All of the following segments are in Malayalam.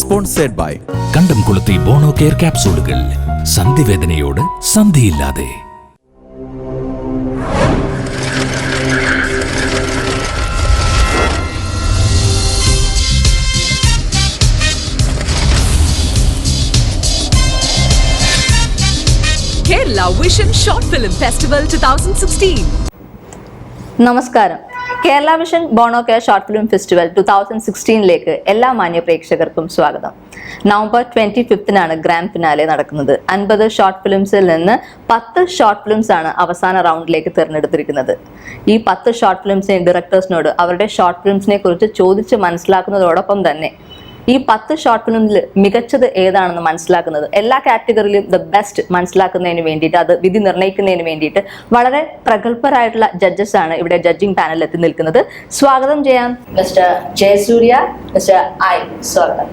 Sponsored by Kandamkulathy Bono Care ക്യാപ്സൂളുകൾ. സന്ധിവേദനയോട് സന്ധിയില്ലാതെ. Kerala Vision Short Film Festival 2016. നമസ്കാരം. Kerala vision Bono Care short film festival 2016 എല്ലാ മാന്യ പ്രേക്ഷകർക്കും സ്വാഗതം. നവംബർ 25 ഗ്രാൻഡ് ഫിനാലെ നടക്കുന്നത്. 50 ഷോർട്ട് ഫിലിംസിൽ നിന്ന് 10 ഷോർട്ട് ഫിലിംസ് ആണ് അവസാന റൗണ്ടിലേക്ക് തിരഞ്ഞെടുത്തിരിക്കുന്നത്. ഈ 10 ഷോർട്ട് ഫിലിംസിനെ ഡയറക്ടേഴ്സിനോട് അവരുടെ ഷോർട്ട് ഫിലിംസിനെ കുറിച്ച് ചോദിച്ച് മനസ്സിലാക്കുന്നതോടൊപ്പം തന്നെ ഈ 10 ഷോർട്ട് ഫിലിമിൽ മികച്ചത് ഏതാണെന്ന് മനസ്സിലാക്കുന്നത്, എല്ലാ കാറ്റഗറിയിലും ദ ബെസ്റ്റ് മനസ്സിലാക്കുന്നതിന് വേണ്ടിയിട്ട്, അത് വിധി നിർണ്ണയിക്കുന്നതിന് വേണ്ടിയിട്ട് വളരെ പ്രഗത്ഭരായിട്ടുള്ള ജഡ്ജസ് ആണ് ഇവിടെ ജഡ്ജിംഗ് പാനലിൽ എത്തി നിൽക്കുന്നത്. സ്വാഗതം ചെയ്യാം മിസ്റ്റർ ജയസൂര്യ, മിസ്റ്റർ ഐ. സ്വാഗതം.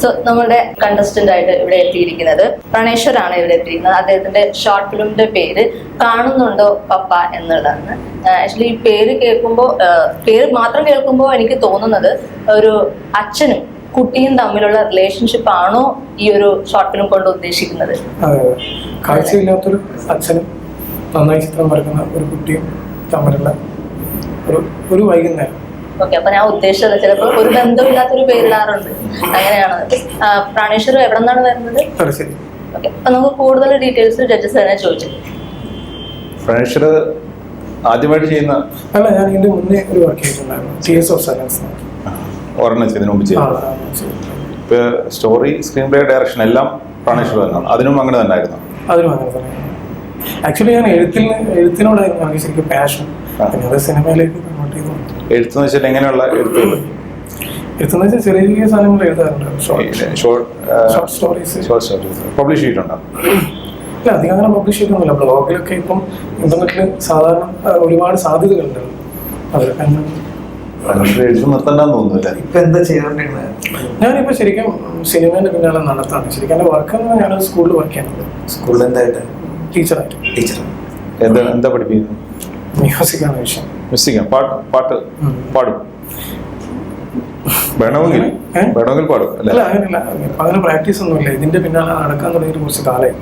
സോ നമ്മുടെ കണ്ടസ്റ്റന്റ് ആയിട്ട് ഇവിടെ എത്തിയിരിക്കുന്നത് പ്രണേശ്വരാണ് ഇവിടെ എത്തിയിരിക്കുന്നത്. അദ്ദേഹത്തിന്റെ ഷോർട്ട് ഫിലിമിന്റെ പേര് കാണുന്നുണ്ടോ പപ്പ എന്നുള്ളതാണ്. ആക്ച്വലി ഈ പേര് മാത്രം കേൾക്കുമ്പോൾ എനിക്ക് തോന്നുന്നത് ഒരു അച്ഛനും കുട്ടിയും തമ്മിലുള്ള റിലേഷൻഷിപ്പ് ആണോ ഈ ഒരു ഷോർട്ട് ഫിലിം കൊണ്ട് ഉദ്ദേശിക്കുന്നത്? കാഴ്ചയില്ലാത്തൊരു അച്ഛനും നന്നായി ചിത്രം വരക്കുന്ന ഒരു കുട്ടിയും തമ്മിലുള്ള ഒരു വൈകുന്നേരം. ഓക്കെ, അപ്പൊ ഞാൻ ഉദ്ദേശിച്ചത് ചിലപ്പോൾ ഒരു ബന്ധമില്ലാത്തൊരു പേരിടാറുണ്ട്, അങ്ങനെയാണ്. പ്രാണേശ്വർ എവിടെ നിന്നാണ് വരുന്നത്? ഓക്കെ, അപ്പൊ നമുക്ക് കൂടുതൽ ഡീറ്റെയിൽസ് ജഡ്ജസ് തന്നെ ചോദിച്ചു. പ്രാണേശ്വർ ആദ്യമായിട്ട് ചെയ്യുന്ന അല്ല, ഞാൻ ഇതിന്റെ മുന്നേ ഒരു വർക്ക് ചെയ്തിട്ടുണ്ടായിരുന്നു, TS ഓഫ് സയലൻസ്. ഒരെണ്ണം ഇതിനു മുമ്പ് ചെയ്തു. ഇപ്പൊ സ്റ്റോറി, സ്ക്രീൻ പ്ലേ, ഡയറക്ഷൻ എല്ലാം പ്രാണേശ്വർ തന്നെയാണ്. അതിനും അങ്ങനെ തന്നെ ആയിരുന്നു? അതിനും അങ്ങനെ തന്നെ. ആക്ച്വലി ഞാൻ എഴുത്തിനോടായിരുന്നു എനിക്ക് ശരിക്കും പാഷൻ. പിന്നെ അത് സിനിമയിലേക്ക് കൺവേർട്ട് ചെയ്തു. എഴുത്തെന്ന് വെച്ചാൽ എങ്ങനെയുള്ള എഴുത്തുകൾ? എഴുത്തെന്ന് വെച്ചാൽ ചെറിയ സാധനങ്ങൾ എഴുതാറുണ്ട്. ഷോർട്ട് സ്റ്റോറീസ് പബ്ലിഷ് ചെയ്തിട്ടുണ്ടോ? ഇല്ല, അധികം അങ്ങനെ പബ്ലിഷ് ചെയ്തൊന്നുമില്ല. ബ്ലോഗിലൊക്കെ ഇപ്പം ഇന്റർനെറ്റിൽ സാധാരണ ഒരുപാട് സാധ്യതകളുണ്ട്. അതൊക്കെ എഴുത്ത് നിർത്തണ്ടെന്ന് തോന്നുന്നില്ല. ഇപ്പൊ എന്താ ചെയ്യാറുണ്ടായിരുന്നത്? ഞാനിപ്പോ ശരിക്കും സിനിമേന്റെ പിന്നാലെ നടത്താണ്. ശരിക്കും എന്റെ വർക്ക് ഞാനൊരു സ്കൂളിൽ വർക്ക് ചെയ്യുന്നത്. സ്കൂളിൽ എന്തായിട്ട്? ടീച്ചർ. എന്താ പഠിപ്പിക്കുന്നത്? മ്യൂസിക്കാണ് വിഷയം. മ്യൂസിക്കാണ്. പാടും? വേണമെങ്കിൽ പാടും അല്ല? അങ്ങനെയല്ല, അങ്ങനെ പ്രാക്ടീസ് ഒന്നുമില്ല. ഇതിന്റെ പിന്നാലെ നടക്കാൻ തുടങ്ങിയിട്ട് കുറച്ച് കാലമായി.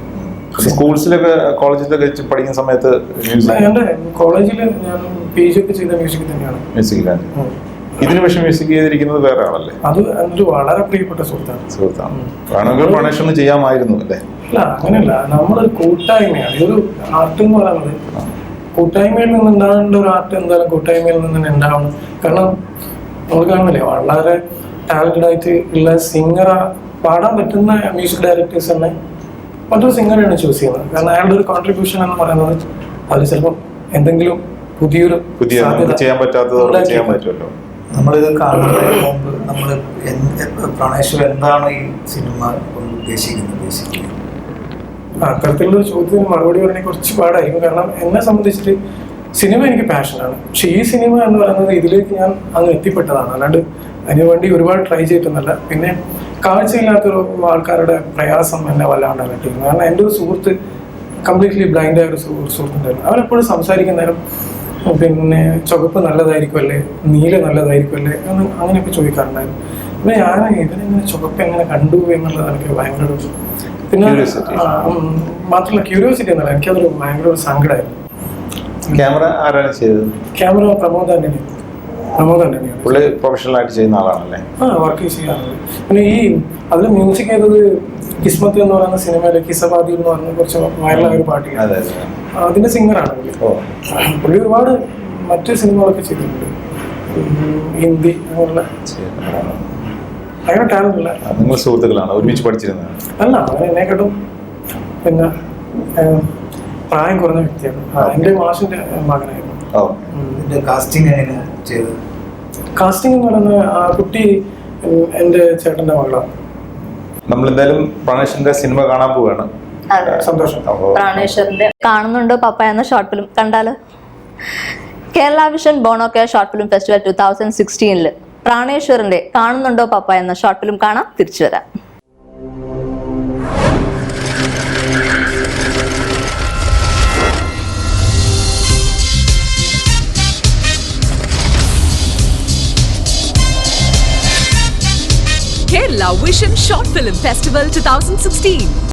സ്കൂൾസിലൊക്കെ കോളേജിലൊക്കെ പഠിക്കുന്ന സമയത്ത് എന്റെ കോളേജിൽ ഞാൻ PG ഒക്കെ ചെയ്ത മ്യൂസിക് തന്നെയാണ്. മ്യൂസിക്കിലാണ്. ഇതിന് പക്ഷെ മ്യൂസിക് ചെയ്തിരിക്കുന്നത് വേറെ ആളല്ലേ? അത് ഒരു വളരെ പ്രിയപ്പെട്ട സുഹൃത്താണ്. വേണമെങ്കിൽ പ്രണേഷ് ചെയ്യാമായിരുന്നു അല്ലേ? അല്ല, അങ്ങനെയല്ല. നമ്മളൊരു കൂട്ടായ്മയാണ്. ഇതൊരു ആർട്ട് എന്ന് പറയുന്നത് കൂട്ടായ്മയിൽ നിന്നുണ്ടാകേണ്ട ഒരു ആർട്ട് എന്തായാലും കൂട്ടായ്മയിൽ നിന്ന് തന്നെ ഉണ്ടാവണം. കാരണം നമ്മൾ കാണുന്നില്ലേ, വളരെ ടാലന്റഡ് ആയിട്ട് ഉള്ള സിംഗർ, പാടാൻ പറ്റുന്ന മ്യൂസിക് ഡയറക്ടേഴ്സ് തന്നെ മറ്റൊരു സിംഗറാണ് ചൂസ് ചെയ്യുന്നത്. കാരണം അയാളുടെ ഒരു കോൺട്രിബ്യൂഷൻ എന്ന് പറയുന്നത് അത് ചിലപ്പോൾ എന്തെങ്കിലും പുതിയ ചെയ്യാൻ പറ്റാത്തത് ചെയ്യാൻ പറ്റുമല്ലോ. നമ്മളിത് കാണുന്നതിന് മുമ്പ് നമ്മൾ പ്രണേശ്വർ എന്താണ് ഈ സിനിമ കൊണ്ട് ഉദ്ദേശിക്കുന്നത്? അത്തരത്തിലുള്ള ചോദ്യത്തിന് മറുപടി പറയാൻ കുറച്ച് പാടായിരിക്കും. കാരണം എന്നെ സംബന്ധിച്ചിട്ട് സിനിമ എനിക്ക് പാഷനാണ്. പക്ഷെ ഈ സിനിമ എന്ന് പറയുന്നത് ഇതിലേക്ക് ഞാൻ അങ്ങ് എത്തിപ്പെട്ടതാണ്. അല്ലാണ്ട് അതിനുവേണ്ടി ഒരുപാട് ട്രൈ ചെയ്തിട്ടൊന്നുമല്ല. പിന്നെ കാഴ്ചയില്ലാത്തൊരു ആൾക്കാരുടെ പ്രയാസം എന്നെ വല്ലാണ്ട് അലട്ടിയിരുന്നു. കാരണം എൻ്റെ ഒരു സുഹൃത്ത്, കംപ്ലീറ്റ്ലി ബ്ലൈൻഡ് ആയ ഒരു സുഹൃത്തുണ്ടായിരുന്നു. അവരെപ്പോഴും സംസാരിക്കുന്നേരം പിന്നെ ചുവപ്പ് നല്ലതായിരിക്കും അല്ലേ, നീല നല്ലതായിരിക്കും അല്ലേ എന്ന് അങ്ങനെയൊക്കെ ചോദിക്കാറുണ്ടായിരുന്നു. പിന്നെ ഞാൻ ഇവരെങ്ങനെ ചുവപ്പ് എങ്ങനെ കണ്ടു എന്നുള്ളത് എനിക്ക് ഭയങ്കര ഒരു, പിന്നെ മാത്രമല്ല ക്യൂരിയോസിറ്റി എന്നല്ല, എനിക്കതൊരു ഭയങ്കര ഒരു സങ്കടമായിരുന്നു. ക്യാമറ ആരാണ് ചെയ്തത്? ക്യാമറ പ്രമോദ് ആന്റണിയാണ്. പുള്ളി പ്രൊഫഷണൽ ആയിട്ട് ചെയ്യുന്ന ആളാണല്ലേ? വർക്ക് ചെയ്യാറുണ്ട്. പിന്നെ ഈ അതിൽ മ്യൂസിക് ചെയ്തത് കിസ്മത്ത് എന്ന് പറയുന്ന സിനിമയിലെ കിസബാദി എന്ന് പറഞ്ഞ കുറച്ച് വൈറലായ ഒരു പാട്ടില്ല, അതിന്റെ സിംഗറാണ് പുള്ളി. ഒരുപാട് മറ്റു സിനിമകളൊക്കെ ചെയ്തിട്ടുണ്ട്, ഹിന്ദി അങ്ങനെയുള്ള. അങ്ങനെ ടാലന്റ് ഇല്ല. നിങ്ങൾ സുഹൃത്തുക്കളാണ്, ഒരുമിച്ച് പഠിച്ചിരുന്നത്? അല്ല, അവൻ എന്നെക്കാട്ടും പിന്നെ പ്രായം കുറഞ്ഞ വ്യക്തിയാണ്. എൻ്റെ മാഷിന്റെ മകനായിരുന്നു. കാസ്റ്റിംഗ് എങ്ങനെയാണ് ചെയ്തത്? കാസ്റ്റിംഗ് എന്ന് പറയുന്നത് ആ കുട്ടി എൻ്റെ ചേട്ടന്റെ മകളാണ്. നമ്മൾ എന്തായാലും പ്രാണേശ്വറിന്റെ സിനിമ കാണാൻ പോവുകയാണ്. സന്തോഷം. പ്രാണേശ്വറിന്റെ കാണുന്നുണ്ടോ പപ്പ എന്ന ഷോർട്ട് ഫിലിം കണ്ടാല്? Kerala vision Bono Care short film festival 2016 പ്രാണേശ്വറിന്റെ കാണുന്നുണ്ടോ പപ്പ എന്ന ഷോർട്ട് ഫിലിം കാണാം. തിരിച്ചു വരാം. Kerala Vision Short Film Festival 2016.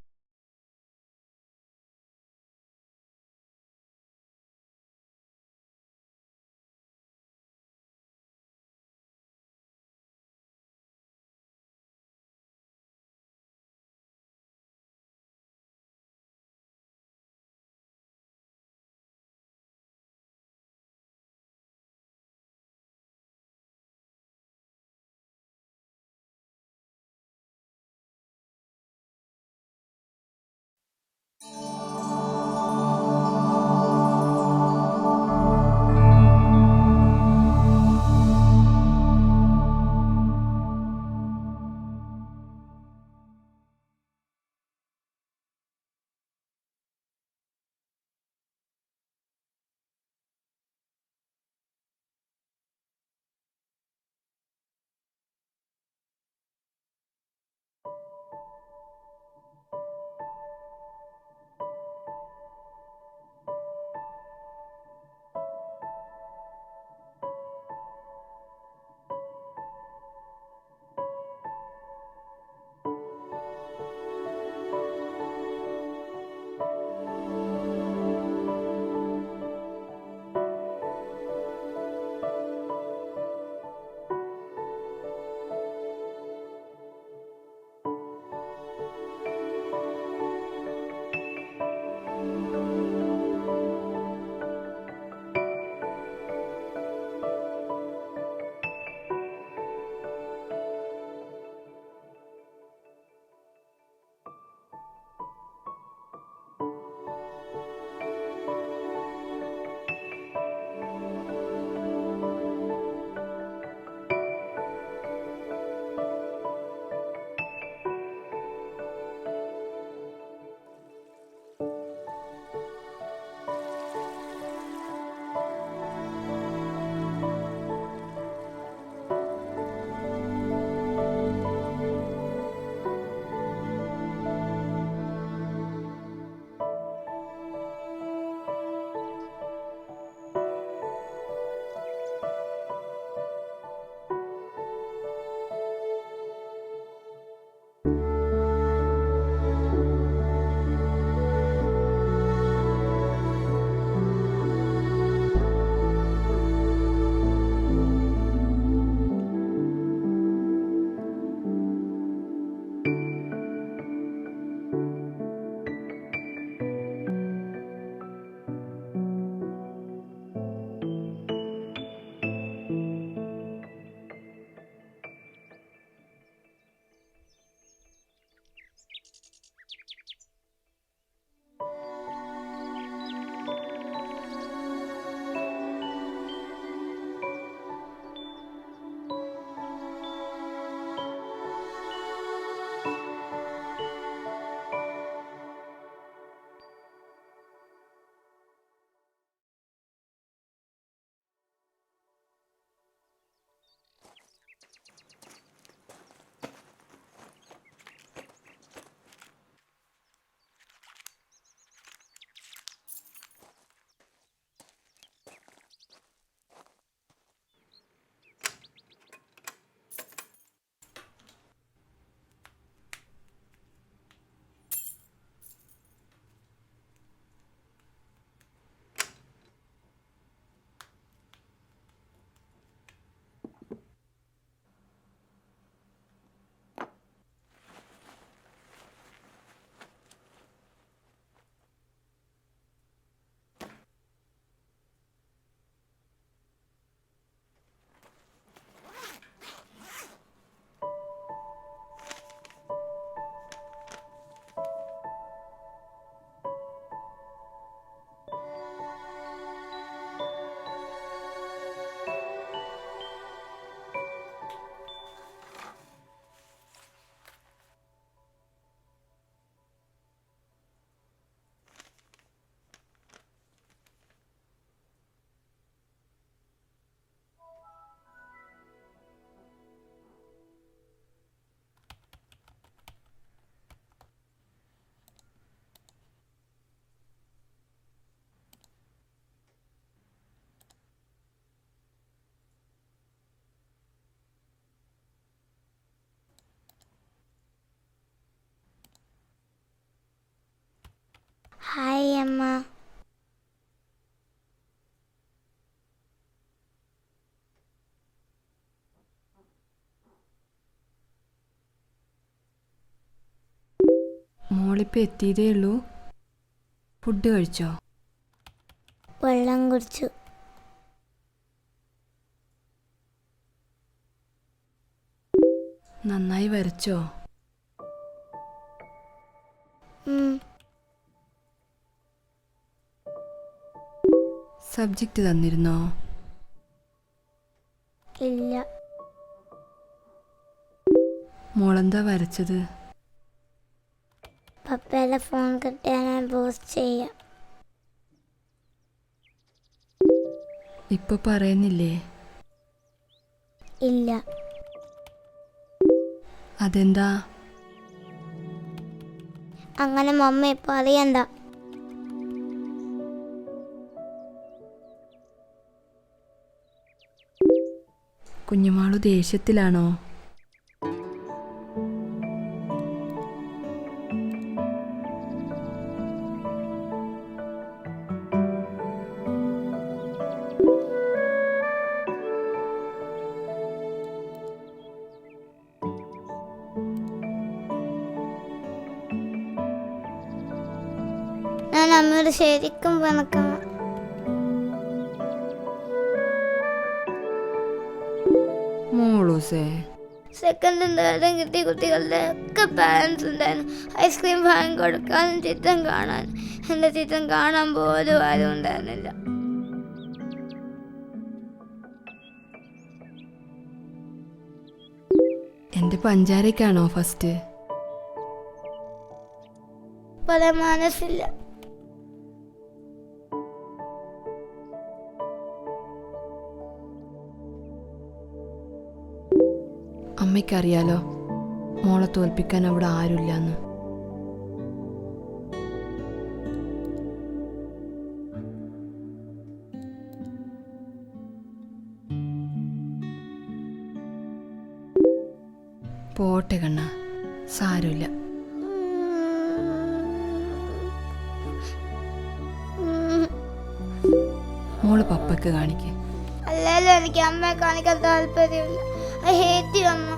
Hi അമ്മ. മോളിപ്പോൾ എത്തിയതേ ഉള്ളൂ. ഫുഡ് കഴിച്ചോ? വെള്ളം കുടിച്ചു. നന്നായി വരച്ചോ? സബ്ജക്റ്റ് തന്നിരുന്നോ? ഇല്ല. മോളെന്താ വരച്ചത്? പപ്പയുടെ ഫോൺ കിട്ടിയാൽ ഞാൻ പോസ്റ്റ് ചെയ്യാം. ഇപ്പൊ പറയുന്നില്ലേ? ഇല്ല. അതെന്താ? അങ്ങനെ മമ്മ ഇപ്പൊ അറിയണ്ട. കുഞ്ഞുമാളു ദേഷ്യത്തിലാണോ? ഞാൻ അമ്മയോട് ശരിക്കും പിണക്കണം. മോളൂസേ, സെക്കൻഡും തേർഡും കിട്ടിയ കുട്ടികളുടെ ഒക്കെ പാരൻസ് ഉണ്ടായിരുന്നു. ഐസ്ക്രീം വാങ്ങി കൊടുക്കാനും ചിത്രം കാണാൻ. എൻ്റെ ചിത്രം കാണാൻ പോലും ആരും ഉണ്ടായിരുന്നില്ല. എൻ്റെ പഞ്ചാരക്കാണോ ഫസ്റ്റ്? പല മനസ്സില്ല. അമ്മയ്ക്കറിയാലോ മോളെ തോൽപ്പിക്കാൻ അവിടെ ആരുമില്ലെന്ന്. പോട്ടെ കണ്ണ, സാരമില്ല. മോള് പപ്പയ്ക്ക് കാണിക്കേ. അല്ലല്ലോ, എനിക്ക് അമ്മയെ കാണിക്കാൻ താല്പര്യമില്ല. ഐ ഹേറ്റ് യു അമ്മ.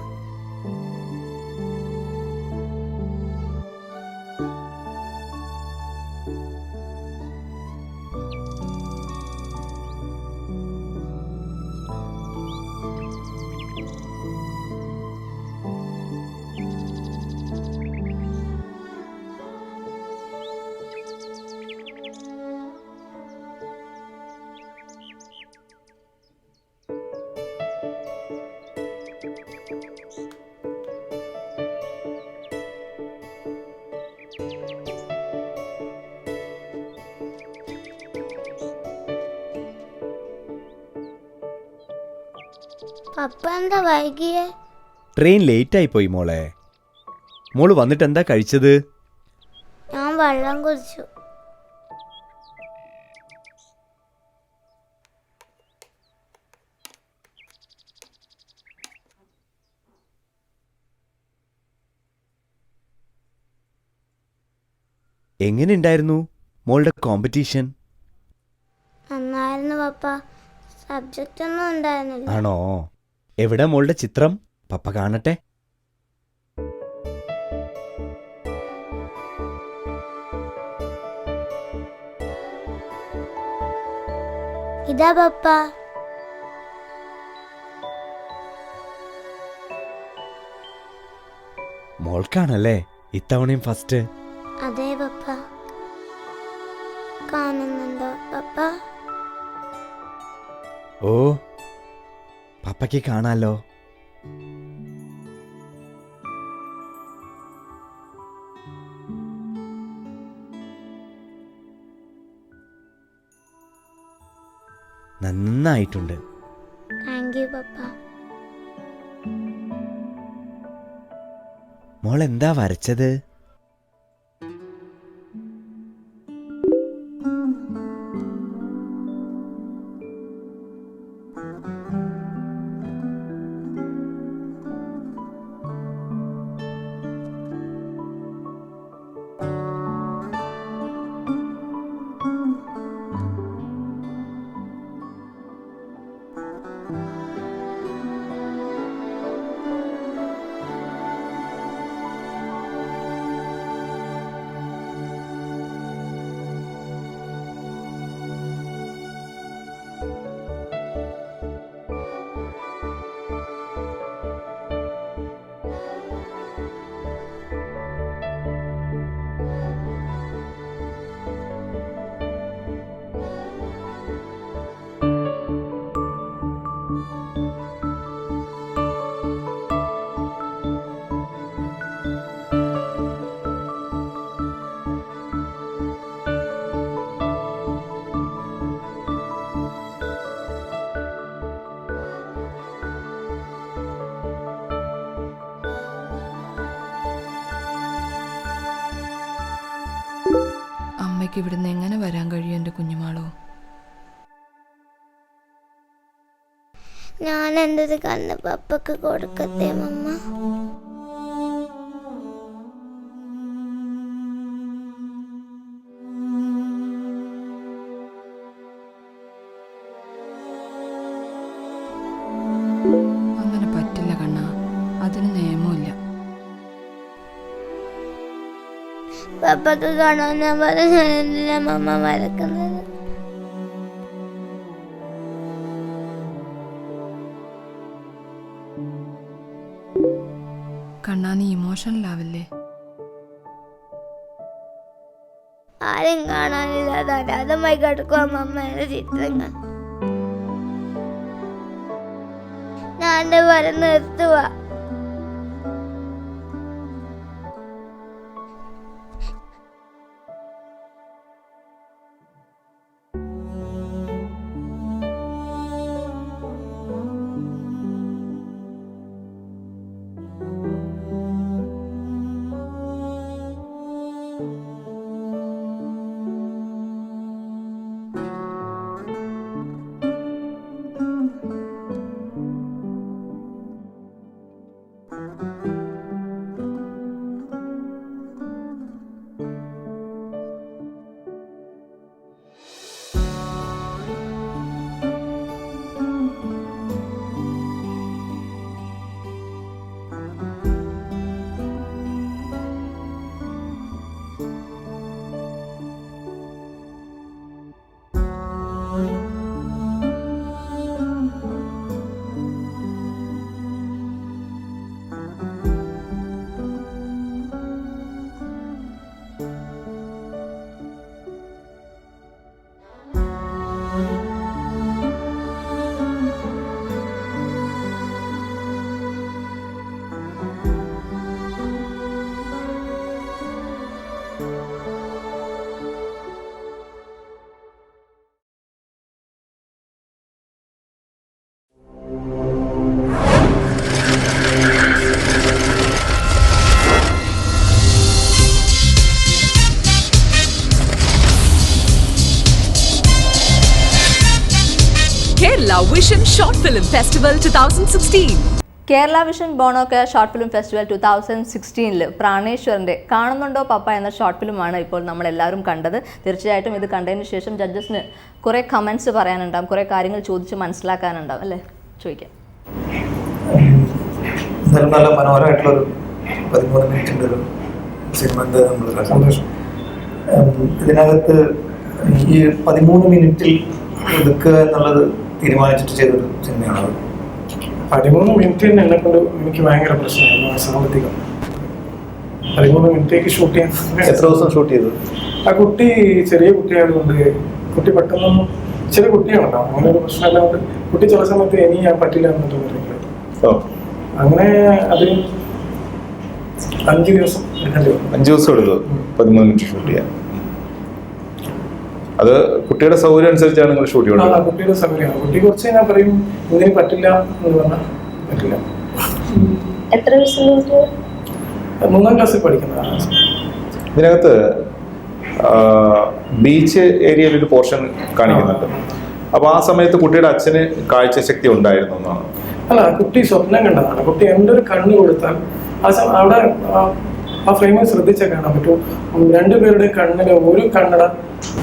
പപ്പ എന്താ വൈകിയേ? ട്രെയിൻ ലേറ്റ് ആയി പോയി മോളെ. മോള് വന്നിട്ട് എന്താ കഴിച്ചത്? ഞാൻ വെള്ളം കുടിച്ചു. എങ്ങനെയുണ്ടായിരുന്നു മോളുടെ കോമ്പറ്റീഷൻ? നന്നായിരുന്നു പപ്പ. സബ്ജക്റ്റ് ഒന്നും ഉണ്ടായിരുന്നില്ല. ആണോ? എവിടെ മോളുടെ ചിത്രം? പപ്പ കാണട്ടെ. ഇതാ പപ്പ. മോൾക്കാണല്ലേ ഇത്തവണയും ഫസ്റ്റ്? അതെ പപ്പ. കാണുന്നുണ്ടോ പപ്പ? ഓ, പപ്പയ്ക്ക് കാണാലോ. നന്നായിട്ടുണ്ട്. താങ്ക് യു പപ്പ. മോൾ എന്താ വരച്ചത്? അമ്മയ്ക്ക് ഇവിടുന്ന് എങ്ങനെ വരാൻ കഴിയും എൻ്റെ കുഞ്ഞുമാളോ? ഞാൻ എൻ്റെ ഒരു കണ്ണ് പപ്പക്ക് കൊടുക്കട്ടെ മമ്മ? അങ്ങനെ പറ്റില്ല കണ്ണ, അതിന് നിയമമില്ല. പപ്പക്ക് കാണാൻ ഞാൻ പറഞ്ഞ എന്തിനാ മമ്മ മറക്കുന്നത്? കണ്ണാ, നീ ഇമോഷണലാവില്ലേ? ആരും കാണാനില്ലാതെ അനാഥമായി കിടക്കും അമ്മമ്മയുടെ ചിത്രങ്ങൾ. ഞാൻ എൻ്റെ വരം നിർത്തുക. Kerala Vision Short Film Festival 2016. Kerala vision Bono Care short film festival 2016 പ്രാണേശ്വറിൻ്റെ കാണുന്നുണ്ടോ പപ്പ എന്ന ഷോർട്ട് ഫിലിമാണ് ഇപ്പോൾ നമ്മളെല്ലാവരും കണ്ടത്. തീർച്ചയായിട്ടും ഇത് കണ്ടതിന് ശേഷം ജഡ്ജസിന് കുറേ കമൻറ്റ്സ് പറയാനുണ്ടാവും, കുറേ കാര്യങ്ങൾ ചോദിച്ച് മനസ്സിലാക്കാനുണ്ടാവും അല്ലേ? ചോദിക്കാം. നല്ല മനോഹരമായിട്ടുള്ളൊരു 13 മിനിറ്റിൻ്റെ ഒരു സിനിമ നമ്മൾ സന്തോഷം. ഇതിനകത്ത് ഈ 13 മിനിറ്റിൽ ഒതുക്കുക എന്നുള്ളത് തീരുമാനിച്ചിട്ട് ചെയ്തൊരു സിനിമയാണത്. 13 മിനിറ്റ് തന്നെ എന്നെ കൊണ്ട് എനിക്ക് ഭയങ്കര പ്രശ്നമായിരുന്നു. സാമ്പത്തികം 13 മിനിറ്റേക്ക് ഷൂട്ട് ചെയ്യാൻ എത്ര ദിവസം ഷൂട്ട് ചെയ്തു? ആ കുട്ടി ചെറിയ കുട്ടിയായതുകൊണ്ട് കുട്ടി പെട്ടെന്നൊന്നും ചെറിയ കുട്ടിയാണല്ലോ, അങ്ങനെ ഒരു പ്രശ്നമല്ലാണ്ട് കുട്ടി ചില സമയത്ത് ഇനി ഞാൻ പറ്റില്ല എന്നിട്ട് പറയുന്നത്. അങ്ങനെ അത് 5 ദിവസം എടുക്കേണ്ടി വന്നു. 5 ദിവസം എടുത്തു 13 മിനിറ്റ് ഷൂട്ട് ചെയ്യാൻ. അത് കുട്ടിയുടെ സൗകര്യം അനുസരിച്ചാണ് നിങ്ങൾ ഷൂട്ട് ചെയ്യുന്നത്? കുട്ടിയുടെ സൗകര്യമാണ്. കുട്ടി കുറച്ച് ഞാൻ പറയും ഇതിന് പറ്റില്ല എന്ന് പറഞ്ഞാൽ പറ്റില്ല. എത്ര ദിവസം? 3ാം ക്ലാസ്സിൽ പഠിക്കുന്നതാണ്. ഇതിനകത്ത് ബീച്ച് ഏരിയയിൽ ഒരു പോർഷൻ കാണിക്കുന്നുണ്ട്. അപ്പൊ ആ സമയത്ത് കുട്ടിയുടെ അച്ഛന് കാഴ്ചശക്തി ഉണ്ടായിരുന്നു എന്നാണ്? അല്ല, കുട്ടി സ്വപ്നം കണ്ടതാണ്. കുട്ടി എൻ്റെ ഒരു കണ്ണ് കൊടുത്താൽ അവിടെ ആ ഫ്രെയിമിൽ ശ്രദ്ധിച്ചാൽ കാണാൻ പറ്റും. 2 പേരുടെ കണ്ണിന് ഒരു കണ്ണട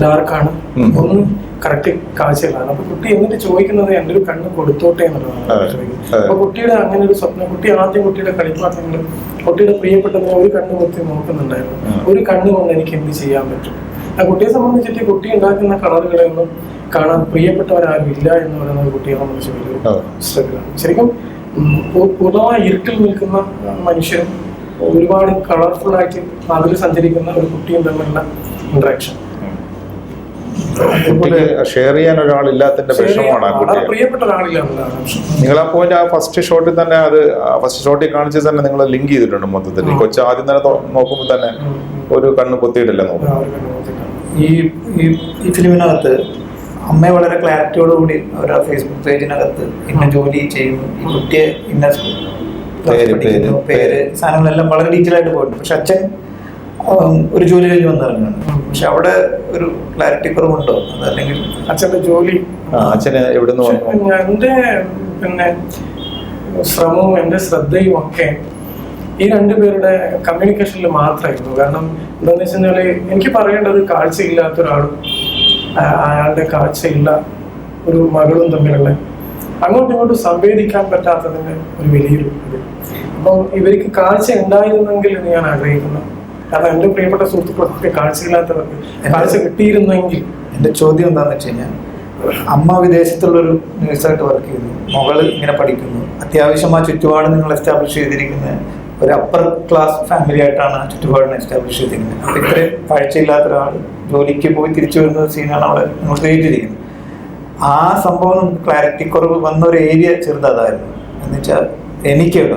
ഡാർക്കാണ്, ഒന്ന് കറക്റ്റ് കാഴ്ചകളാണ്. അപ്പൊ കുട്ടി എന്നിട്ട് ചോദിക്കുന്നത് എൻ്റെ ഒരു കണ്ണ് കൊടുത്തോട്ടെ എന്നുള്ളതാണ് ചോദിക്കുന്നത്. അപ്പൊ കുട്ടിയുടെ അങ്ങനെ ഒരു സ്വപ്നം, കുട്ടി ആദ്യം കുട്ടിയുടെ കളിപ്പാട്ടങ്ങൾ, കുട്ടിയുടെ പ്രിയപ്പെട്ടതിനെ ഒരു കണ്ണ് കുത്തി നോക്കുന്നുണ്ടായിരുന്നു. ഒരു കണ്ണ് കൊണ്ട് എനിക്ക് എന്ത് ചെയ്യാൻ പറ്റും? ആ കുട്ടിയെ സംബന്ധിച്ചിട്ട് കുട്ടി ഉണ്ടാക്കുന്ന കളറുകളെ ഒന്നും കാണാൻ പ്രിയപ്പെട്ടവരാരും ഇല്ല എന്ന് പറയുന്നത് കുട്ടിയെ സംബന്ധിച്ച് വലിയൊരു സ്ട്രഗിളാണ്. ശരിക്കും പൂർണ്ണമായി ഇരുട്ടിൽ നിൽക്കുന്ന മനുഷ്യരും ഒരുപാട് കളർഫുൾ ആയിട്ട് അതിൽ സഞ്ചരിക്കുന്ന ഒരു കുട്ടിയും തമ്മിലുള്ള ഇന്ററാക്ഷൻ, ഷെയർ ചെയ്യാൻ ഒരാളില്ലാത്തതിന്റെ വിഷമമാണ് ആ കുട്ടി. പ്രിയപ്പെട്ട ഒരാളില്ലാത്തതാണ്. നിങ്ങൾ ആ പോയിന്റ് ആ ഫസ്റ്റ് ഷോട്ടിൽ തന്നെ അത് ഫസ്റ്റ് ഷോട്ടിൽ കാണിച്ച് തന്നെ നിങ്ങൾ ലിങ്ക് ചെയ്തിട്ടുണ്ട് മൊത്തത്തിൽ. കൊച്ചു ആദ്യം തന്നെ നോക്കുമ്പോൾ തന്നെ ഒരു കണ്ണ് പൊത്തിയിട്ടില്ല നോക്കും. ഈ ഫിലിമിനകത്ത് അമ്മ വളരെ ക്ലാരിറ്റിയോടുകൂടി അവരുടെ ഫേസ്ബുക്ക് പേജിനകത്ത് ഇന്ന ജോലി ചെയ്യുന്നു, ഈ കുട്ടിയെ ഇന്ന പേര് സാധനങ്ങളെല്ലാം വളരെ ഡീറ്റെയിൽ ആയിട്ട് പോയിട്ടുണ്ട്. പക്ഷെ അച്ഛൻ ഒരു ജോലി കഴിഞ്ഞ് വന്നിറങ്ങുകയാണ്. പക്ഷെ അവിടെ ഒരു ക്ലാരിറ്റി കുറവുണ്ടോ അതല്ലെങ്കിൽ അച്ഛൻ്റെ ജോലി അച്ഛന് എവിടുന്ന് വന്നു? എൻ്റെ പിന്നെ ശ്രമവും എൻ്റെ ശ്രദ്ധയും ഒക്കെ ഈ രണ്ടുപേരുടെ കമ്മ്യൂണിക്കേഷനിൽ മാത്രമായിരുന്നു. കാരണം എന്താണെന്ന് വെച്ച് കഴിഞ്ഞാൽ എനിക്ക് പറയേണ്ടത് കാഴ്ചയില്ലാത്ത ഒരാളും അയാളുടെ കാഴ്ചയില്ല ഒരു മകളും തമ്മിലുള്ള അങ്ങോട്ടും ഇങ്ങോട്ടും സംവേദിക്കാൻ പറ്റാത്തതിൻ്റെ ഒരു വലിയൊരു ഇത്. അപ്പം ഇവർക്ക് കാഴ്ച ഉണ്ടായിരുന്നെങ്കിൽ എന്ന് ഞാൻ ആഗ്രഹിക്കുന്നു. കാരണം എൻ്റെ പ്രിയപ്പെട്ട സുഹൃത്തുക്കളൊക്കെ കാഴ്ചയില്ലാത്തവർക്ക് കാഴ്ച കിട്ടിയിരുന്നെങ്കിൽ. എൻ്റെ ചോദ്യം എന്താണെന്ന് വെച്ച് കഴിഞ്ഞാൽ, അമ്മ വിദേശത്തുള്ളൊരു നേഴ്സായിട്ട് വർക്ക് ചെയ്യുന്നു, മകള് ഇങ്ങനെ പഠിക്കുന്നു, അത്യാവശ്യം ആ ചുറ്റുപാട് നിങ്ങൾ എസ്റ്റാബ്ലിഷ് ചെയ്തിരിക്കുന്ന ഒരു അപ്പർ ക്ലാസ് ഫാമിലി ആയിട്ടാണ് ആ ചുറ്റുപാടിനെ എസ്റ്റാബ്ലിഷ് ചെയ്തിരിക്കുന്നത്. അപ്പോൾ ഇത്രയും കാഴ്ചയില്ലാത്ത ഒരാൾ ജോലിക്ക് പോയി തിരിച്ചു വരുന്ന സീനാണ് അവിടെ നമ്മൾ ക്രിയേറ്റ് ചെയ്തിരിക്കുന്നത്. ആ സംഭവം നമുക്ക് ക്ലാരിറ്റി കുറവ് വന്ന ഒരു ഏരിയ ചെറുതായിരുന്നു എന്ന് വെച്ചാൽ എനിക്കല്ലോ.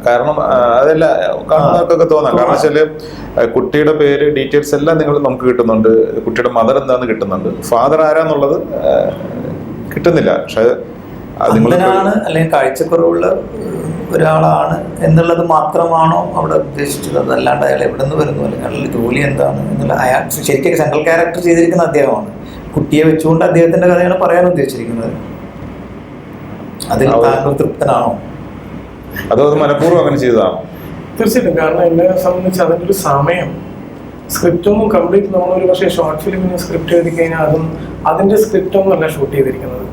കാരണം അതല്ല കാണുന്നവർക്കൊക്കെ തോന്നാം. കാരണം വെച്ചാല് കുട്ടിയുടെ പേര് ഡീറ്റെയിൽസ് എല്ലാം നമുക്ക് കിട്ടുന്നുണ്ട്, കുട്ടിയുടെ മദർ എന്താന്ന് കിട്ടുന്നുണ്ട്, ഫാദർ ആരാന്നുള്ളത് കിട്ടുന്നില്ല. പക്ഷെ അതിനാണ് അല്ലെങ്കിൽ കാഴ്ചക്കുറവുള്ള ഒരാളാണ് എന്നുള്ളത് മാത്രമാണോ അവിടെ ഉദ്ദേശിച്ചത്? അതല്ലാണ്ട് അയാൾ എവിടെ നിന്ന് വരുന്നു അല്ലെങ്കിൽ അയാളുടെ ജോലി എന്താണ് എന്നുള്ള അയാൾ ശരിക്കും സെൻട്രൽ ക്യാരക്ടർ ചെയ്തിരിക്കുന്ന അദ്ദേഹമാണ്. കുട്ടിയെ വെച്ചുകൊണ്ട് അദ്ദേഹത്തിന്റെ കഥയാണ് പറയാൻ ഉദ്ദേശിച്ചിരിക്കുന്നത്. അതിൽ താങ്കൾ തൃപ്തനാണോ? അതോ അത് മനഃപൂർവ്വം അങ്ങനെ ചെയ്തതാണോ? തീർച്ചയായിട്ടും. കാരണം എന്നെ സംബന്ധിച്ച് അതിൻ്റെ ഒരു സമയം സ്ക്രിപ്റ്റൊന്നും കംപ്ലീറ്റ് നമ്മളൊരു പക്ഷേ ഷോർട്ട് ഫിലിമിന് സ്ക്രിപ്റ്റ് എഴുതി കഴിഞ്ഞാൽ അതിൻ്റെ സ്ക്രിപ്റ്റൊന്നും അല്ല ഷൂട്ട് ചെയ്തിരിക്കുന്നത്.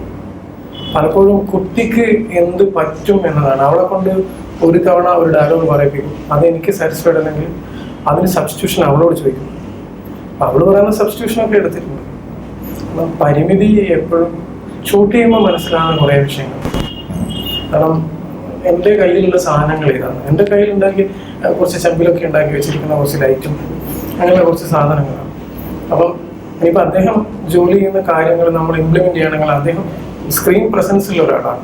പലപ്പോഴും കുട്ടിക്ക് എന്ത് പറ്റും എന്നതാണ്. അവളെ കൊണ്ട് ഒരു തവണ ഒരു ഡയലോഗ് പറയിപ്പിക്കും, അത് എനിക്ക് സാറ്റിസ്ഫൈഡ് അല്ലെങ്കിൽ അതിന് സബ്സ്റ്റിറ്റ്യൂഷൻ അവളോട് ചോദിക്കും. അവൾ പറയുന്ന സബ്സ്റ്റിറ്റ്യൂഷനൊക്കെ എടുത്തിട്ടുണ്ട്. അപ്പം പരിമിതി എപ്പോഴും ഷൂട്ട് ചെയ്യുമ്പോൾ മനസ്സിലാകുന്ന കുറേ വിഷയങ്ങൾ. കാരണം എൻ്റെ കയ്യിലുള്ള സാധനങ്ങൾ ഇതാണ്. എൻ്റെ കയ്യിലുണ്ടാക്കി കുറച്ച് ചെമ്പിലൊക്കെ ഉണ്ടാക്കി വെച്ചിരിക്കുന്ന കുറച്ച് ലൈറ്റും അങ്ങനെയുള്ള കുറച്ച് സാധനങ്ങളാണ്. അപ്പം ഇനിയിപ്പോൾ അദ്ദേഹം ജോലി ചെയ്യുന്ന കാര്യങ്ങൾ നമ്മൾ ഇംപ്ലിമെൻറ്റ് ചെയ്യണമെങ്കിൽ അദ്ദേഹം സ്ക്രീൻ പ്രസൻസിലുള്ള ഒരാളാണ്.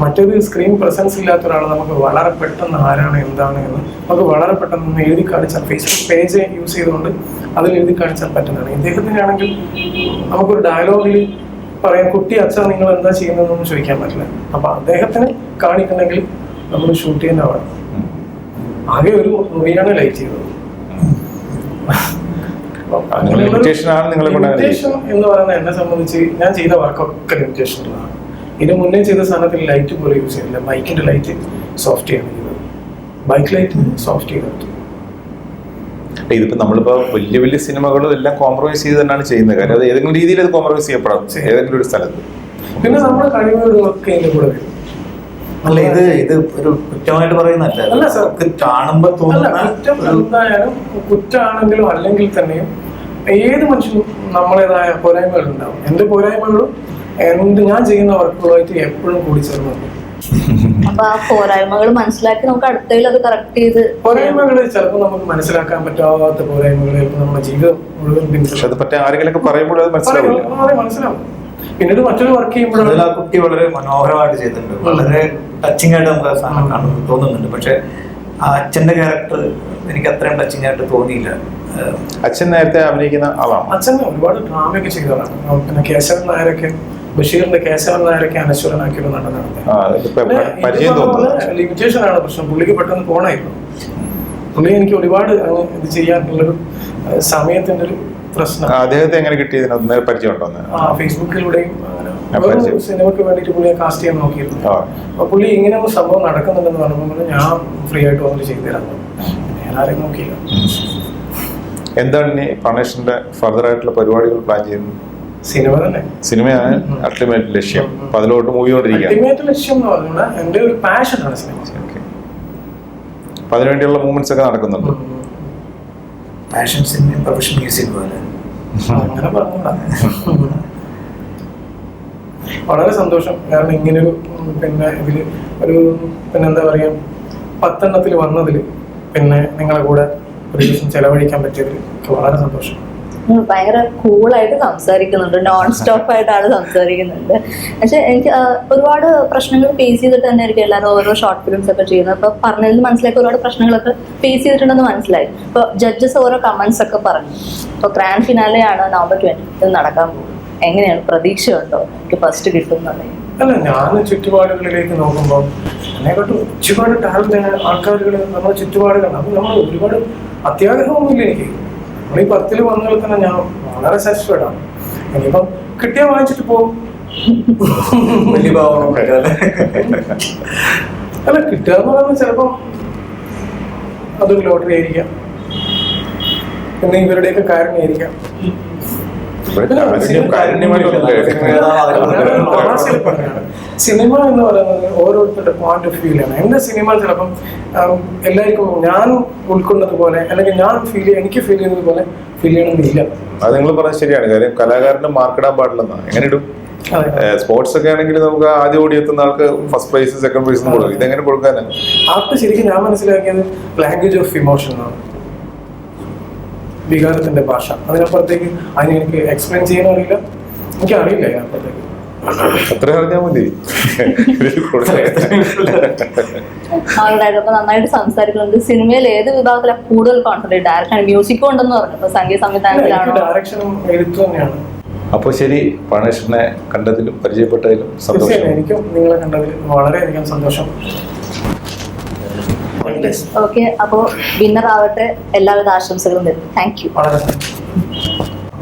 മറ്റേത് സ്ക്രീൻ പ്രസൻസ് ഇല്ലാത്ത ഒരാൾ നമുക്ക് വളരെ പെട്ടെന്ന് ആരാണ് എന്താണ് എന്ന് നമുക്ക് വളരെ പെട്ടെന്ന് എഴുതി കാണിച്ചാൽ ഫേസ്ബുക്ക് പേജ് യൂസ് ചെയ്തുകൊണ്ട് അതിൽ എഴുതി കാണിച്ചാൽ പറ്റുന്നതാണ്. ഇദ്ദേഹത്തിനാണെങ്കിൽ നമുക്കൊരു ഡയലോഗിൽ പറയാം, കുട്ടി അച്ഛൻ നിങ്ങൾ എന്താ ചെയ്യുന്നതെന്നൊന്നും ചോദിക്കാൻ പറ്റില്ല. അപ്പം അദ്ദേഹത്തിന് കാണിക്കണമെങ്കിൽ നമ്മൾ ഷൂട്ട് ചെയ്യുന്നതാണ്. ആകെ ഒരു മുറിയാണ് ലൈറ്റ് ചെയ്തത്. ലിമിറ്റേഷൻ എന്ന് പറയുന്നത് എന്നെ സംബന്ധിച്ച് ഞാൻ ചെയ്ത വർക്കൊക്കെ ലിമിറ്റേഷനുള്ളതാണ്. ഇതിന് മുന്നേ ചെയ്ത സാധനത്തിൽ ലൈറ്റ് പോലെ യൂസ് ചെയ്തില്ല. ബൈക്കിന്റെ ലൈറ്റ് സോഫ്റ്റ് ചെയ്യാണ് ചെയ്തത്. ബൈക്ക് ലൈറ്റ് സോഫ്റ്റ് ചെയ്തിട്ട് ഇതിപ്പോ നമ്മളിപ്പോ വലിയ വലിയ സിനിമകളും എല്ലാം കോംപ്രമൈസ് ചെയ്ത് തന്നെയാണ് ചെയ്യുന്നത്. കാര്യം അത് ഏതെങ്കിലും രീതിയിൽ അത് കോംപ്രമൈസ് ചെയ്യപ്പെടാം ഏതെങ്കിലും ഒരു സ്ഥലത്ത്. പിന്നെ നമ്മുടെ കഴിവുകളൊക്കെ ഇതിന്റെ കൂടെ വരും. അല്ല, ഇത് ഒരു കുറ്റമായിട്ട് പറയുന്നല്ല, കാണുമ്പോ തോന്നുന്ന എന്തായാലും കുറ്റാണെങ്കിലും അല്ലെങ്കിൽ തന്നെയും ഏത് മനുഷ്യനും നമ്മളേതായ പോരായ്മകൾ ഉണ്ടാവും. എന്റെ പോരായ്മകളും ഞാൻ ചെയ്യുന്ന വർക്കുകളായിട്ട് എപ്പോഴും കൂടി ചേർന്നു. അപ്പൊ ആ പോരായ്മകൾ മനസ്സിലാക്കി നമുക്ക് അടുത്തതിൽ അത് കറക്റ്റ് ചെയ്ത് പോരായ്മകൾ ചിലപ്പോൾ നമുക്ക് മനസ്സിലാക്കാൻ പറ്റാത്ത പോരായ്മകൾ ചിലപ്പോൾ നമ്മുടെ ജീവിതം മുഴുവൻ ആരെങ്കിലും പറയുമ്പോൾ മനസ്സിലാവും. പിന്നീട് മറ്റൊരു വർക്ക് ചെയ്യുമ്പോഴാണ് ആ കുട്ടി വളരെ മനോഹരമായിട്ട് ചെയ്തിട്ടുണ്ട്. വളരെ ടച്ചിങ് ആയിട്ട് നമുക്ക് ആ സാധനം കാണുന്നു തോന്നുന്നുണ്ട്. പക്ഷെ ആ അച്ഛന്റെ ക്യാരക്ടർ എനിക്ക് അത്രയും ടച്ചിങ് ആയിട്ട് തോന്നിയില്ല. അച്ഛൻ നേരത്തെ അഭിനയിക്കുന്ന ആളാണ്. അച്ഛൻ ഒരുപാട് ഡ്രാമയൊക്കെ ചെയ്തതാണ്. പിന്നെ കേശവൻ നായരൊക്കെ, ബഷീറിന്റെ കേശവൻ നായരൊക്കെ അനശ്വരനാക്കിയൊരു നടനാണ്. ലിമിറ്റേഷൻ ആണ് പ്രശ്നം. പുള്ളിക്ക് പെട്ടെന്ന് പോണായിരുന്നു. പുള്ളി എനിക്ക് ഒരുപാട് ഇത് ചെയ്യാനുള്ളൊരു സമയത്തിന്റെ ഒരു പ്രശ്നം. അദ്ദേഹത്തെ എങ്ങനെ കിട്ടിയതിന് പരിചയമുണ്ടോ? ഫേസ്ബുക്കിലൂടെയും സിനിമയ്ക്ക് വേണ്ടിയിട്ട് പുള്ളിയെ കാസ്റ്റ് ചെയ്യാൻ നോക്കിയിരുന്നു. അപ്പൊ പുള്ളി ഇങ്ങനെ ഒരു സംഭവം നടക്കുന്നുണ്ടെന്ന് പറഞ്ഞപ്പോൾ ഞാൻ ഫ്രീ ആയിട്ട് വന്നിട്ട് ചെയ്തു തരാൻ ഞാൻ ആരെയും നോക്കിയില്ല. എന്താണ് ഇനി പ്രണേഷിന്റെ ഫർദർ ആയിട്ടുള്ള പരിപാടികൾ പ്ലാൻ ചെയ്യുന്നത്? സിനിമ തന്നെ. സിനിമയാണ് അൾട്ടിമേറ്റ് ലക്ഷ്യം. അപ്പൊ അതിലോട്ട് മൂവി കൊണ്ടിരിക്കുക. അൾട്ടിമേറ്റ് ലക്ഷ്യം എന്ന് പറഞ്ഞാൽ എന്റെ ഒരു പാഷനാണ് സിനിമ. അപ്പൊ അതിനുവേണ്ടിയുള്ള മൂവ്മെന്റ്സ് ഒക്കെ നടക്കുന്നുണ്ട്. പാഷൻ സിനിമ പ്രൊഫഷണൽ മ്യൂസിക് പോലെ അങ്ങനെ പറഞ്ഞ വളരെ സന്തോഷം. കാരണം ഇങ്ങനൊരു പിന്നെ ഇതില് ഒരു പിന്നെന്താ പറയാ 10 എണ്ണത്തിൽ വന്നതിൽ പിന്നെ നിങ്ങളെ കൂടെ ഒരു ദിവസം ചെലവഴിക്കാൻ പറ്റിയതിൽ വളരെ സന്തോഷം. ഭയങ്കര കൂളായിട്ട് സംസാരിക്കുന്നുണ്ട്, നോൺ സ്റ്റോപ്പ് ആയിട്ട് ആള് സംസാരിക്കുന്നുണ്ട്. പക്ഷെ എനിക്ക് ഒരുപാട് പ്രശ്നങ്ങൾ ഫേസ് ചെയ്തിട്ട് തന്നെ ആയിരിക്കും എല്ലാവരും ഓരോ ഷോർട്ട് ഫിലിംസ് ഒക്കെ ചെയ്യുന്നത്. അപ്പൊ പറഞ്ഞതിൽ മനസ്സിലാക്കി ഒരുപാട് പ്രശ്നങ്ങളൊക്കെ ഫേസ് ചെയ്തിട്ടുണ്ടെന്ന് മനസ്സിലായി. ഇപ്പൊ ജഡ്ജസ് ഓരോ കമന്റ്സ് ഒക്കെ പറഞ്ഞു. ഇപ്പൊ ഗ്രാൻഡ് ഫിനാലെ ആണ് November 20 നടക്കാൻ പോകുന്നത്. എങ്ങനെയാണ്, പ്രതീക്ഷയുണ്ടോ എനിക്ക് ഫസ്റ്റ് കിട്ടും എന്നുണ്ടെങ്കിൽ? അല്ല, ഞാൻ ചുറ്റുപാടുകളിലേക്ക് നോക്കുമ്പോൾ എന്നെക്കാട്ടും ഒരുപാട് ടാലന്റ് ആൾക്കാരുകൾ നമ്മുടെ ചുറ്റുപാടുകളാണ്. അപ്പം നമ്മൾ ഒരുപാട് അത്യാഗ്രഹമൊന്നുമില്ല എനിക്ക്. നമ്മൾ ഈ 10ൽ വന്നതിൽ തന്നെ ഞാൻ വളരെ സാറ്റിസ്ഫൈഡ് ആണ്. ഇനിയിപ്പം കിട്ടിയാൽ വാങ്ങിച്ചിട്ട് പോകും. വലിയ ഭാവം അല്ല, കിട്ടുക എന്ന് പറയുന്നത് ചിലപ്പം അതൊരു ലോട്ടറി ആയിരിക്കാം, പിന്നെ ഇവരുടെയൊക്കെ കാരണമായിരിക്കാം. സിനിമ എന്ന് പറയുന്നത് ഓരോരുത്തരുടെ പോയിന്റ് ഓഫ് വ്യൂലാണ്. എന്റെ സിനിമ ചിലപ്പം എല്ലാവർക്കും ഞാൻ ഉൾക്കൊണ്ടത് പോലെ അല്ലെങ്കിൽ ഞാൻ എനിക്ക് ഫീൽ ചെയ്യുന്നത് പോലെ ഫീൽ ചെയ്യണമെന്നില്ല. അത് നിങ്ങൾ പറഞ്ഞത് ശരിയാണ്. കാര്യം കലാകാരന് മാർക്കിടാൻ പാടില്ലെന്നാ. എങ്ങനെ ഇടും? സ്പോർട്സ് ഒക്കെ ആണെങ്കിൽ നമുക്ക് ആദ്യം ഓടി എത്തുന്ന ആൾക്ക് ഫസ്റ്റ് പ്രൈസ് സെക്കൻഡ് പ്രൈസ് കൊടുക്കും. ഇതെങ്ങനെ കൊടുക്കാനാണ്? ആർട്ട് ശരിക്കും ഞാൻ മനസ്സിലാക്കിയത് ലാംഗ്വേജ് ഓഫ് ഇമോഷൻ ആണ്, വികാരത്തിന്റെ ഭാഷ. അതിനപ്പുറത്തേക്ക് അതിന് എനിക്ക് എക്സ്പ്ലെയിൻ ചെയ്യാൻ അറിയില്ല, എനിക്ക് അറിയില്ല അതിനപ്പുറത്തേക്ക്. അത്ര അറിഞ്ഞാൽ മതി. ആളുണ്ടായിട്ട് നന്നായിട്ട് സംസാരിക്കുന്നുണ്ട്. സിനിമയിൽ ഏത് വിഭാഗത്തിലാണ് കൂടുതൽ കോൺസെൻട്രേറ്റ്? ഡയറക്ഷൻ, മ്യൂസിക്കും ഉണ്ടെന്ന് പറഞ്ഞു. ഇപ്പൊ സംഗീത സംവിധാനത്തിലാണോ? ഡയറക്ഷനും എഴുത്തും തന്നെയാണ്. അപ്പോൾ ശരി, പ്രാണേഷിനെ കണ്ടതിലും പരിചയപ്പെട്ടതിലും സന്തോഷം. എനിക്കും നിങ്ങളെ കണ്ടതിൽ വളരെയധികം സന്തോഷം. ഓക്കെ, അപ്പോൾ വിന്നർ ആവട്ടെ. എല്ലാവിധ ആശംസകളും തരും. Thank you.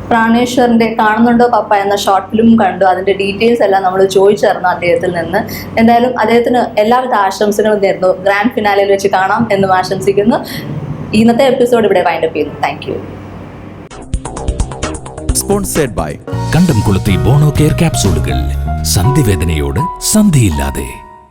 പ്രാണേശ്വറിന്റെ കാണുന്നുണ്ടോ പപ്പ എന്ന ഷോർട്ട് ഫിലിം കണ്ടു. അതിന്റെ ഡീറ്റെയിൽസ് എല്ലാം നമ്മൾ ചോദിച്ചറിഞ്ഞു അദ്ദേഹത്തിൽ നിന്ന്. എന്തായാലും അദ്ദേഹത്തിന് എല്ലാവിധ ആശംസകളും നേരുന്നു. ഗ്രാൻഡ് ഫിനാലയിൽ വെച്ച് കാണാം എന്നും ആശംസിക്കുന്നു. ഇന്നത്തെ എപ്പിസോഡ് ഇവിടെ വൈൻഡപ്പ് ചെയ്യുന്നു. Thank you. Sponsored by Kandamkulathy Bono Care ക്യാപ്സൂളുകൾ. സന്ധിവേദനയോട് സന്ധിയില്ലാതെ.